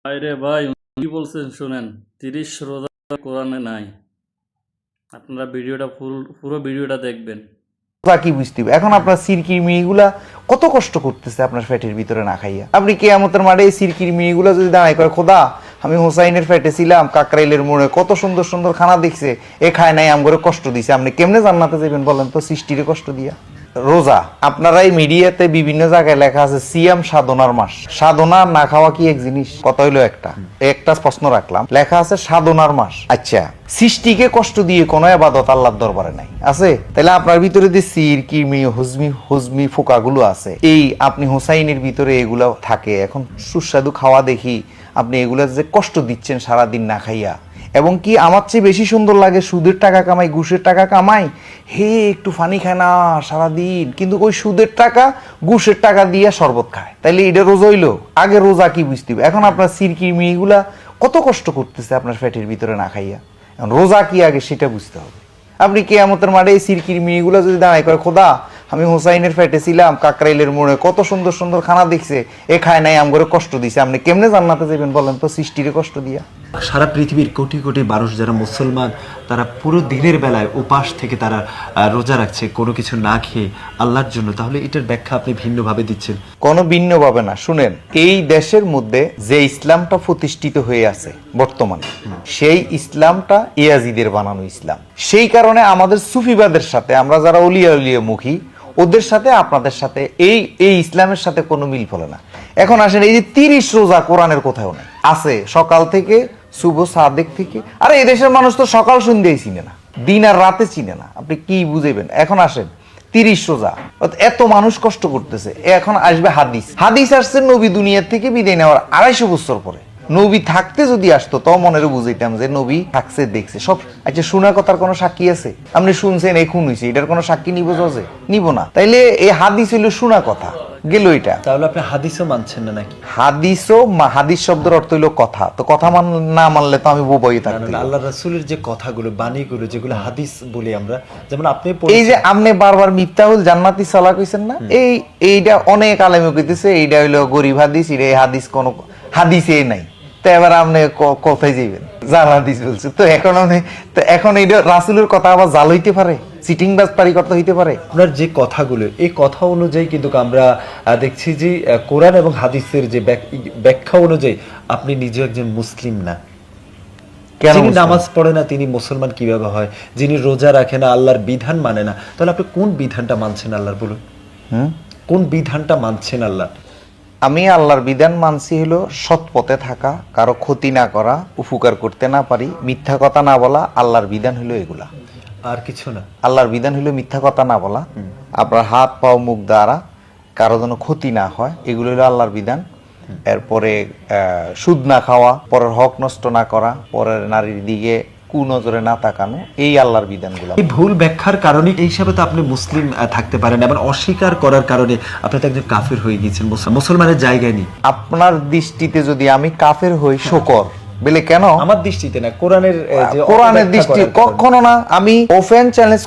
আরে ভাই, কি বলছেন শুনেন। 30 রোজা কোরআনে নাই। আপনারা ভিডিওটা পুরো ভিডিওটা দেখবেন। তা কি বুঝতে হবে? এখন আপনার সিরকির মেয়েগুলা কত কষ্ট করতেছে আপনার ফ্যাটের ভিতরে না খাইয়া। আপনি কিয়ামতের মাঠে এই সিরকির মেয়েগুলা যদি দাঁড়ায় কয়, খোদা আমি হোসাইনের ফ্যাটে ছিলাম, কাকরাইলের মোড়ে কত সুন্দর সুন্দর খানা দেখছে, এ খায় নাই, আমগরে কষ্ট দিছে, আপনি কেমনে জান্নাতে যাবেন বলেন তো সৃষ্টিরে কষ্ট দিয়া? রোজা, আপনারা এই মিডিয়াতে বিভিন্ন জায়গায় লেখা আছে সিয়াম সাধনার মাস। সাধনা না খাওয়া কি এক জিনিস? কথা হইলো একটা প্রশ্ন রাখলাম, লেখা আছে সাধনার মাস। আচ্ছা, সৃষ্টিকে কষ্ট দিয়ে কোনো ইবাদত আল্লাহর দরবারে নাই আছে? তাহলে আপনার ভিতরে যে সির কিরমি হুজমি ফোকাগুলো আছে, এই আপনি হোসাইনের ভিতরে এগুলো থাকে, এখন সুস্বাদু খাওয়া দেখি আপনি এগুলা যে কষ্ট দিচ্ছেন সারাদিন না খাইয়া। এবং কি আমার চেয়ে বেশি সুন্দর লাগে সুদের টাকা কামাই, ঘুষের টাকা কামাই, হে একটু ফানি খায় না সারাদিন, কিন্তু ওই সুদের টাকা ঘুষের টাকা দিয়ে শরবত খায়। তাইলে এটা রোজা হইলো? আগে রোজা কি বুঝতে হবে? এখন আপনার সিরকির মেয়েগুলা কত কষ্ট করতেছে আপনার ফ্যাটের ভিতরে না খাইয়া। এখন রোজা কি আগে সেটা বুঝতে হবে। আপনি কিয়ামতের মাঠে এই সিরকির মেয়েগুলা যদি দাঁড়ায় কয়, খোদা আমি হোসাইনের ফ্যাটে ছিলাম, কাকরাইলের মোড়ে কত সুন্দর সুন্দর খানা দেখছে, এ খায় নাই, আমগরে কষ্ট দিছে, আপনি কেমনে জান্নাতে যাবেন বলেন তো সৃষ্টিরে কষ্ট দিয়া? সারা পৃথিবীর কোটি কোটি মানুষ যারা মুসলমান, তারা পুরো দিনের বেলায় উপাস থেকে তারা রোজা রাখছে কোনো কিছু না খেয়ে আল্লাহর জন্য, তাহলে এটার ব্যাখ্যা আপনি ভিন্নভাবে দিচ্ছেন। কোনো ভিন্ন ভাবে না। শুনেন, এই দেশের মধ্যে যে ইসলামটা প্রতিষ্ঠিত হয়ে আছে বর্তমানে, সেই ইসলামটা ইয়াজিদের বানানো ইসলাম। সেই কারণে আমাদের সুফিবাদের সাথে, আমরা যারা উলিয়া উলিয়া মুখী, ওদের সাথে আপনাদের সাথে এই ইসলামের সাথে কোনো মিল ফলে না। এখন আসেন, এই যে 30 রোজা কোরআনের কোথাও নেই। আছে সকাল থেকে শুভ সাদেক থেকে। আরে এই দেশের মানুষ তো সকাল সন্ধ্যায় চিনে না, দিন আর রাতে চিনে না, আপনি কি বুঝাইবেন? এখন আসেন 30 রোজা, এত মানুষ কষ্ট করতেছে, এখন আসবে হাদিস। হাদিস আসছে নবী দুনিয়া থেকে বিদায় নেওয়ার 250 বছর পরে। নবী থাকতে যদি আসতো তো মনের বুঝাইতাম যে নবী থাকছে, দেখছে সব। আচ্ছা, শোনা কথার কোনো সাক্ষী আছে? আপনি শুনছেন এই খুন হয়েছে, এটার কোনো সাক্ষী নিব? যে নিব না। তাইলে এই হাদিস হইলো শোনা কথা গেল। এটা তাহলে আপনি হাদিসও মানছেন না নাকি? হাদিস শব্দের অর্থ হইলো কথা, তো কথা না মানলে তো আমি বোবাই থাকতাম। আল্লাহ রাসূলের যে কথাগুলো, বাণীগুলো, যেগুলো হাদিস বলি আমরা, যেমন আপনি এই যে আপনি বারবার মিফতাহুল জান্নাতি সালাহ কইছেন না, এইটা অনেক আলেমে কইতেছে এইটা হইলো গরিব হাদিস, এই হাদিস কোন হাদিসে নাই। তো এবার আপনি কোথায় যাবেন? জাল হাদিস বলছে তো এখন এইটা রাসূলের কথা আবার জাল হইতে পারে, চিটিং বাজ পারি কথা হইতে পারে। আপনার যে কথাগুলো, এই কথা অনুযায়ী কিন্তু আমরা দেখছি যে কোরআন এবং হাদিসের যে ব্যাখ্যা অনুযায়ী আপনি নিজে একজন মুসলিম না। যিনি নামাজ পড়ে না তিনি মুসলমান কিভাবে হয়? যিনি রোজা রাখে না, আল্লাহর বিধান মানে না, তাহলে আপনি কোন বিধানটা মানছেন আল্লাহর? বলুন, কোন বিধানটা মানছেন আল্লাহ? আমি আল্লাহর বিধান মানছি হলো সৎ পথে থাকা, কারো ক্ষতি না করা, উপকার করতে না পারি, মিথ্যা কথা না বলা। আল্লাহর বিধান হলো এগুলা, আর কিছু না। আল্লাহর বিধান হলো মিথ্যা কথা না বলা, আপনার হাত পাও মুখ দ্বারা কারো যেন ক্ষতি না হয়, এগুলো হলো আল্লাহর বিধান। এরপরে সুদ না খাওয়া, পরের হক নষ্ট না করা, পরের নারীর দিকে কুনজরে না তাকানো, এই আল্লাহর বিধানগুলো। এই ভুল ব্যাখ্যার কারণে এই হিসাবে তো আপনি মুসলিম থাকতে পারেন, এবার অস্বীকার করার কারণে আপনি তো একজন কাফের হয়ে গিয়েছেন, মুসলমানের জায়গায় নেই। আপনার দৃষ্টিতে যদি আমি কাফের হই, শকর বলে কেন? আমার দৃষ্টিতে না, কোরআনের দৃষ্টি কখনো না। আমি ওপেন চ্যালেঞ্জ